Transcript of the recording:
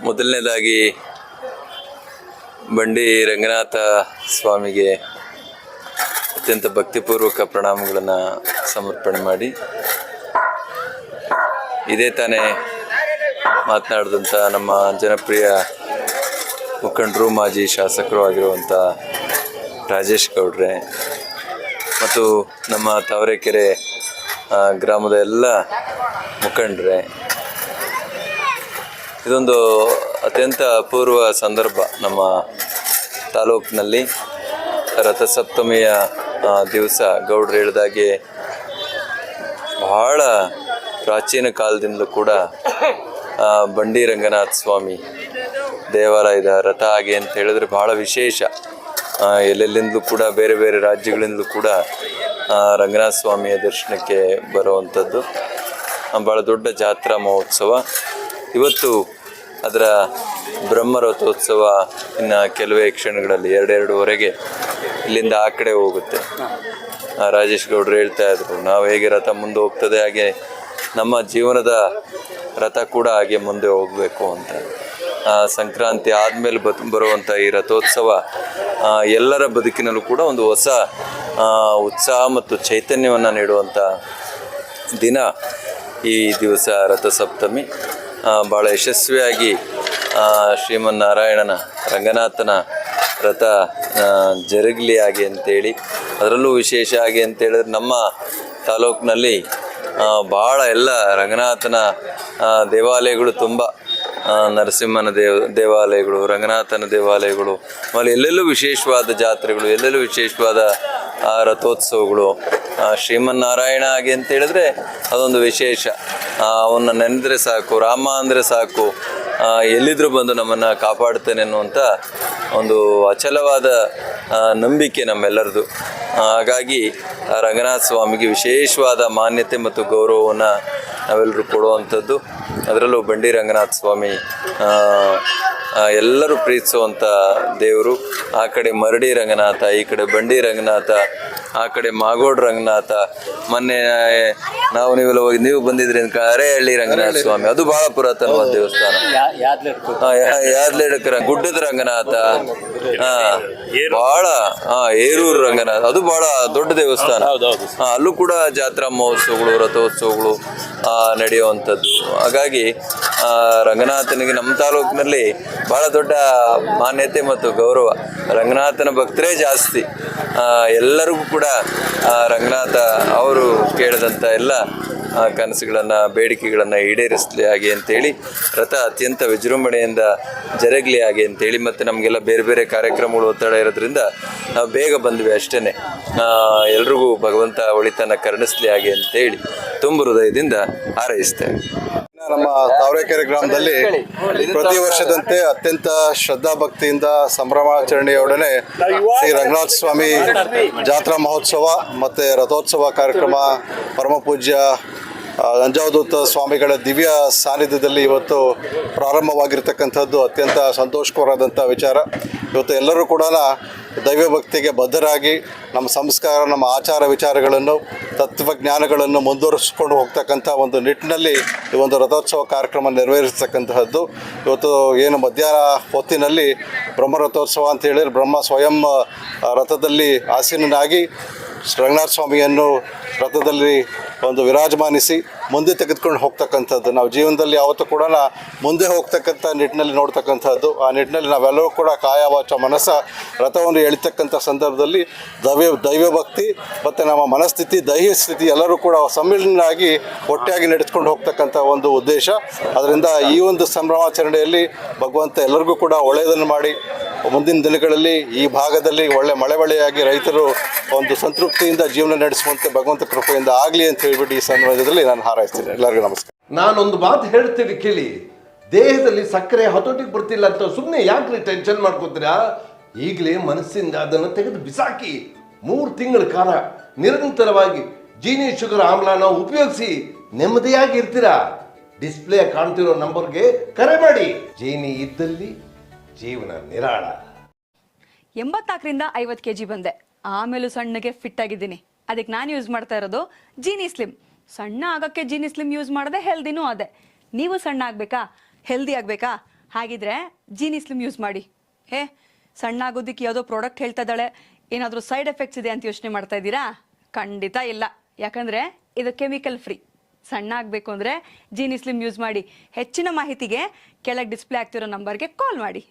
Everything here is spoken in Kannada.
ಮೊದಲನೇದಾಗಿ ಬಂಡಿ ರಂಗನಾಥ ಸ್ವಾಮಿಗೆ ಅತ್ಯಂತ ಭಕ್ತಿಪೂರ್ವಕ ಪ್ರಣಾಮಗಳನ್ನು ಸಮರ್ಪಣೆ ಮಾಡಿ, ಇದೇ ತಾನೇ ಮಾತನಾಡಿದಂಥ ನಮ್ಮ ಜನಪ್ರಿಯ ಮುಖಂಡರು, ಮಾಜಿ ಶಾಸಕರು ಆಗಿರುವಂಥ ರಾಜೇಶ್ ಗೌಡ್ರೆ ಮತ್ತು ನಮ್ಮ ತಾವರೆಕೆರೆ ಗ್ರಾಮದ ಎಲ್ಲ ಮುಖಂಡರೆ, ಇದೊಂದು ಅತ್ಯಂತ ಅಪೂರ್ವ ಸಂದರ್ಭ. ನಮ್ಮ ತಾಲೂಕಿನಲ್ಲಿ ರಥಸಪ್ತಮಿಯ ದಿವಸ ಗೌಡ್ರು ಹೇಳಿದಾಗೆ ಬಹಳ ಪ್ರಾಚೀನ ಕಾಲದಿಂದಲೂ ಕೂಡ ಬಂಡಿ ರಂಗನಾಥ ಸ್ವಾಮಿ ದೇವಾಲಯದ ರಥ ಹಾಗೆ ಅಂತ ಹೇಳಿದ್ರೆ ಬಹಳ ವಿಶೇಷ. ಎಲ್ಲೆಲ್ಲಿಂದಲೂ ಕೂಡ ಬೇರೆ ಬೇರೆ ರಾಜ್ಯಗಳಿಂದಲೂ ಕೂಡ ರಂಗನಾಥ ಸ್ವಾಮಿಯ ದರ್ಶನಕ್ಕೆ ಬರುವಂಥದ್ದು ಭಾಳ ದೊಡ್ಡ ಜಾತ್ರಾ ಮಹೋತ್ಸವ. ಇವತ್ತು ಅದರ ಬ್ರಹ್ಮರಥೋತ್ಸವ ಇನ್ನು ಕೆಲವೇ ಕ್ಷಣಗಳಲ್ಲಿ 2-2:30 ಇಲ್ಲಿಂದ ಆ ಕಡೆ ಹೋಗುತ್ತೆ. ರಾಜೇಶ್ ಗೌಡ್ರು ಹೇಳ್ತಾ ಇದ್ರು, ನಾವು ಹೇಗೆ ರಥ ಮುಂದೆ ಹೋಗ್ತದೆ ಹಾಗೆ ನಮ್ಮ ಜೀವನದ ರಥ ಕೂಡ ಹಾಗೆ ಮುಂದೆ ಹೋಗಬೇಕು ಅಂತ. ಸಂಕ್ರಾಂತಿ ಆದಮೇಲೆ ಬರುವಂಥ ಈ ರಥೋತ್ಸವ ಎಲ್ಲರ ಬದುಕಿನಲ್ಲೂ ಕೂಡ ಒಂದು ಹೊಸ ಉತ್ಸಾಹ ಮತ್ತು ಚೈತನ್ಯವನ್ನು ನೀಡುವಂಥ ದಿನ ಈ ದಿವಸ ರಥಸಪ್ತಮಿ. ಭಾಳ ಯಶಸ್ವಿಯಾಗಿ ಶ್ರೀಮನ್ನಾರಾಯಣನ ರಂಗನಾಥನ ರಥ ಜರುಗಲಿ ಹಾಗೆ ಅಂತೇಳಿ, ಅದರಲ್ಲೂ ವಿಶೇಷ ಹಾಗೆ ಅಂತೇಳಿದ್ರೆ ನಮ್ಮ ತಾಲೂಕಿನಲ್ಲಿ ಭಾಳ ಎಲ್ಲ ರಂಗನಾಥನ ದೇವಾಲಯಗಳು ತುಂಬ, ನರಸಿಂಹನ ದೇವಾಲಯಗಳು, ರಂಗನಾಥನ ದೇವಾಲಯಗಳು, ಆಮೇಲೆ ಎಲ್ಲೆಲ್ಲೂ ವಿಶೇಷವಾದ ಜಾತ್ರೆಗಳು, ಎಲ್ಲೆಲ್ಲೂ ವಿಶೇಷವಾದ ರಥೋತ್ಸವಗಳು. ಶ್ರೀಮನ್ನಾರಾಯಣ ಹಾಗೆ ಅಂತ ಹೇಳಿದ್ರೆ ಅದೊಂದು ವಿಶೇಷ. ಅವನ್ನ ನೆನೆದ್ರೆ ಸಾಕು, ರಾಮ ಅಂದರೆ ಸಾಕು, ಎಲ್ಲಿದ್ರೂ ಬಂದು ನಮ್ಮನ್ನು ಕಾಪಾಡ್ತೇನೆ ಅನ್ನುವಂಥ ಒಂದು ಅಚಲವಾದ ನಂಬಿಕೆ ನಮ್ಮೆಲ್ಲರದು. ಹಾಗಾಗಿ ರಂಗನಾಥ ಸ್ವಾಮಿಗೆ ವಿಶೇಷವಾದ ಮಾನ್ಯತೆ ಮತ್ತು ಗೌರವವನ್ನು ನಾವೆಲ್ಲರೂ ಕೊಡುವಂಥದ್ದು. ಅದರಲ್ಲೂ ಬಂಡಿ ರಂಗನಾಥ ಸ್ವಾಮಿ ಎಲ್ಲರೂ ಪ್ರೀತಿಸುವಂಥ ದೇವರು. ಆ ಕಡೆ ಮರಡಿ ರಂಗನಾಥ, ಈ ಕಡೆ ಬಂಡಿ ರಂಗನಾಥ, ಆ ಕಡೆ ಮಾಗೋಡ್ ರಂಗನಾಥ. ಮೊನ್ನೆ ನೀವೆಲ್ಲ ಹೋಗಿ ನೀವು ಬಂದಿದ್ರಿ ಅರೆಹಳ್ಳಿ ರಂಗನಾಥ ಸ್ವಾಮಿ, ಅದು ಬಹಳ ಪುರಾತನವಾದ ದೇವಸ್ಥಾನ. ಯಾದ್ಲೇಡಕರ ಗುಡ್ಡದ ರಂಗನಾಥ, ಬಹಳ ಏರೂರು ರಂಗನಾಥ, ಅದು ಬಹಳ ದೊಡ್ಡ ದೇವಸ್ಥಾನ. ಅಲ್ಲೂ ಕೂಡ ಜಾತ್ರಾ ಮಹೋತ್ಸವಗಳು, ರಥೋತ್ಸವಗಳು ನಡೆಯುವಂಥದ್ದು. ಹಾಗಾಗಿ ರಂಗನಾಥನಿಗೆ ನಮ್ಮ ತಾಲೂಕಿನಲ್ಲಿ ಬಹಳ ದೊಡ್ಡ ಮಾನ್ಯತೆ ಮತ್ತು ಗೌರವ. ರಂಗನಾಥನ ಭಕ್ತರೇ ಜಾಸ್ತಿ. ಎಲ್ಲರಿಗೂ ಕೂಡ ರಂಗನಾಥ ಅವರು ಕೇಳಿದಂಥ ಎಲ್ಲ ಕನಸುಗಳನ್ನು, ಬೇಡಿಕೆಗಳನ್ನು ಈಡೇರಿಸಲಿ ಹಾಗೆ ಅಂತೇಳಿ, ರಥ ಅತ್ಯಂತ ವಿಜೃಂಭಣೆಯಿಂದ ಜರುಗಲಿ ಹಾಗೆ ಅಂತೇಳಿ, ಮತ್ತು ನಮಗೆಲ್ಲ ಬೇರೆ ಬೇರೆ ಕಾರ್ಯಕ್ರಮಗಳು ಒತ್ತಡ ಇರೋದ್ರಿಂದ ನಾವು ಬೇಗ ಬಂದ್ವಿ ಅಷ್ಟೇ. ಎಲ್ರಿಗೂ ಭಗವಂತ ಒಳಿತನ ಕರುಣಿಸಲಿ ಹಾಗೆ ಅಂತೇಳಿ ತುಂಬ ಹೃದಯದಿಂದ ಹಾರೈಸ್ತೇವೆ. ನಮ್ಮ ತಾವರೆಕೆರೆ ಗ್ರಾಮದಲ್ಲಿ ಪ್ರತಿ ವರ್ಷದಂತೆ ಅತ್ಯಂತ ಶ್ರದ್ಧಾ ಭಕ್ತಿಯಿಂದ ಸಂಭ್ರಮಾಚರಣೆಯೊಡನೆ ಶ್ರೀ ರಂಗನಾಥ ಸ್ವಾಮಿ ಜಾತ್ರಾ ಮಹೋತ್ಸವ ಮತ್ತು ರಥೋತ್ಸವ ಕಾರ್ಯಕ್ರಮ ಪರಮ ಪೂಜ್ಯ ನಂಜಾವಧೂತ ಸ್ವಾಮಿಗಳ ದಿವ್ಯ ಸಾನ್ನಿಧ್ಯದಲ್ಲಿ ಇವತ್ತು ಪ್ರಾರಂಭವಾಗಿರ್ತಕ್ಕಂಥದ್ದು ಅತ್ಯಂತ ಸಂತೋಷಕರವಾದಂಥ ವಿಚಾರ. ಇವತ್ತು ಎಲ್ಲರೂ ಕೂಡ ದೈವ ಭಕ್ತಿಗೆ ಬದ್ಧರಾಗಿ ನಮ್ಮ ಸಂಸ್ಕಾರ, ನಮ್ಮ ಆಚಾರ ವಿಚಾರಗಳನ್ನು, ತತ್ವಜ್ಞಾನಗಳನ್ನು ಮುಂದುವರಿಸ್ಕೊಂಡು ಹೋಗ್ತಕ್ಕಂಥ ಒಂದು ನಿಟ್ಟಿನಲ್ಲಿ ಈ ಒಂದು ರಥೋತ್ಸವ ಕಾರ್ಯಕ್ರಮ ನೆರವೇರಿಸ್ತಕ್ಕಂತಹದ್ದು. ಇವತ್ತು ಏನು ಮಧ್ಯಾಹ್ನ ಹೊತ್ತಿನಲ್ಲಿ ಬ್ರಹ್ಮರಥೋತ್ಸವ ಅಂತ ಹೇಳಿದ್ರೆ, ಬ್ರಹ್ಮ ಸ್ವಯಂ ರಥದಲ್ಲಿ ಆಸೀನನಾಗಿ ರಂಗನಾಥ ಸ್ವಾಮಿಯನ್ನು ರಥದಲ್ಲಿ ಒಂದು ವಿರಾಜಮಾನಿಸಿ ಮುಂದೆ ತೆಗೆದುಕೊಂಡು ಹೋಗ್ತಕ್ಕಂಥದ್ದು. ನಾವು ಜೀವನದಲ್ಲಿ ಯಾವತ್ತೂ ಕೂಡ ಮುಂದೆ ಹೋಗ್ತಕ್ಕಂಥ ನಿಟ್ಟಿನಲ್ಲಿ ನೋಡ್ತಕ್ಕಂಥದ್ದು. ಆ ನಿಟ್ಟಿನಲ್ಲಿ ನಾವೆಲ್ಲರೂ ಕೂಡ ಕಾಯ ವಾಚ ಮನಸ್ಸ ರಥವನ್ನು ಎಳಿತಕ್ಕಂಥ ಸಂದರ್ಭದಲ್ಲಿ ದೈವ ಭಕ್ತಿ ಮತ್ತು ನಮ್ಮ ಮನಸ್ಥಿತಿ, ದೈಹಿಕ ಸ್ಥಿತಿ ಎಲ್ಲರೂ ಕೂಡ ಸಮ್ಮಿಲನಾಗಿ ಒಟ್ಟಾಗಿ ನಡೆದುಕೊಂಡು ಹೋಗ್ತಕ್ಕಂಥ ಒಂದು ಉದ್ದೇಶ. ಅದರಿಂದ ಈ ಒಂದು ಸಂಭ್ರಮಾಚರಣೆಯಲ್ಲಿ ಭಗವಂತ ಎಲ್ಲರಿಗೂ ಕೂಡ ಒಳ್ಳೆಯದನ್ನು ಮಾಡಿ ಮುಂದಿನ ದಿನಗಳಲ್ಲಿ ಈ ಭಾಗದಲ್ಲಿ ಒಳ್ಳೆ ಮಳೆಯಾಗಿ ರೈತರು ಒಂದು ಸಂತೃಪ್ತಿಯಿಂದ ಜೀವನ ನಡೆಸುವಂತೆ ಭಗವಂತ ಕೃಪೆಯಿಂದ ಆಗಲಿ ಅಂತ ಹೇಳಿಬಿಟ್ಟು ಈ ಸಂದರ್ಭದಲ್ಲಿ ನಾನು ಹಾರೈಸ್ತೀನಿ. ಎಲ್ಲರಿಗೂ ನಮಸ್ಕಾರ. ನಾನೊಂದು ಮಾತು ಹೇಳ್ತೀನಿ ಕೇಳಿ. ದೇಹದಲ್ಲಿ ಸಕ್ಕರೆ ಹತೋಟಿಗೆ ಬರ್ತಿಲ್ಲ ಅಂತ ಸುಮ್ಮನೆ ಯಾಕ್ರಿ ಟೆನ್ಷನ್ ಮಾಡ್ಕೋತೀರಾ? ಈಗಲೇ ಮನಸ್ಸಿಂದ ಅದನ್ನು ತೆಗೆದು ಬಿಸಾಕಿ 3 ತಿಂಗಳ ಕಾಲ ನಿರಂತರವಾಗಿ ಜೀನಿ ಶುಗರ್ ಆಮ್ಲನ ಉಪಯೋಗಿಸಿ ನೆಮ್ಮದಿಯಾಗಿ ಇರ್ತೀರಾ. ಡಿಸ್ಪ್ಲೇ ಕಾಣ್ತಿರೋ ನಂಬರ್ಗೆ ಕರೆ ಮಾಡಿ. ಜೀನಿ ಇದ್ದಲ್ಲಿ ಜೀವನ ನಿರಾಳ. 84ರಿಂದ 50 kg ಬಂದೆ. ಆಮೇಲೂ ಸಣ್ಣಗೆ ಫಿಟ್ ಆಗಿದ್ದೀನಿ. ಅದಕ್ಕೆ ನಾನು ಯೂಸ್ ಮಾಡ್ತಾ ಇರೋದು ಜೀನಿ ಸ್ಲಿಮ್. ಸಣ್ಣ ಆಗಕ್ಕೆ ಜೀನಿ ಸ್ಲಿಮ್ ಯೂಸ್ ಮಾಡಿದೆ, ಹೆಲ್ದಿನೂ ಅದೇ. ನೀವು ಸಣ್ಣ ಆಗಬೇಕಾ, ಹೆಲ್ದಿ ಆಗಬೇಕಾ? ಹಾಗಿದ್ರೆ ಜೀನಿ ಸ್ಲಿಮ್ ಯೂಸ್ ಮಾಡಿ. ಸಣ್ಣ ಆಗೋದಕ್ಕೆ ಯಾವುದೋ ಪ್ರಾಡಕ್ಟ್ ಹೇಳ್ತಾ ಇದ್ದಾಳೆ, ಏನಾದರೂ ಸೈಡ್ ಎಫೆಕ್ಟ್ಸ್ ಇದೆ ಅಂತ ಯೋಚನೆ ಮಾಡ್ತಾ ಇದ್ದೀರಾ? ಖಂಡಿತ ಇಲ್ಲ, ಯಾಕಂದರೆ ಇದು ಕೆಮಿಕಲ್ ಫ್ರೀ. ಸಣ್ಣ ಆಗಬೇಕು ಅಂದರೆ ಜೀನಿ ಸ್ಲಿಮ್ ಯೂಸ್ ಮಾಡಿ. ಹೆಚ್ಚಿನ ಮಾಹಿತಿಗೆ ಕೆಳಗೆ ಡಿಸ್ಪ್ಲೇ ಆಗ್ತಿರೋ ನಂಬರ್ಗೆ ಕಾಲ್ ಮಾಡಿ.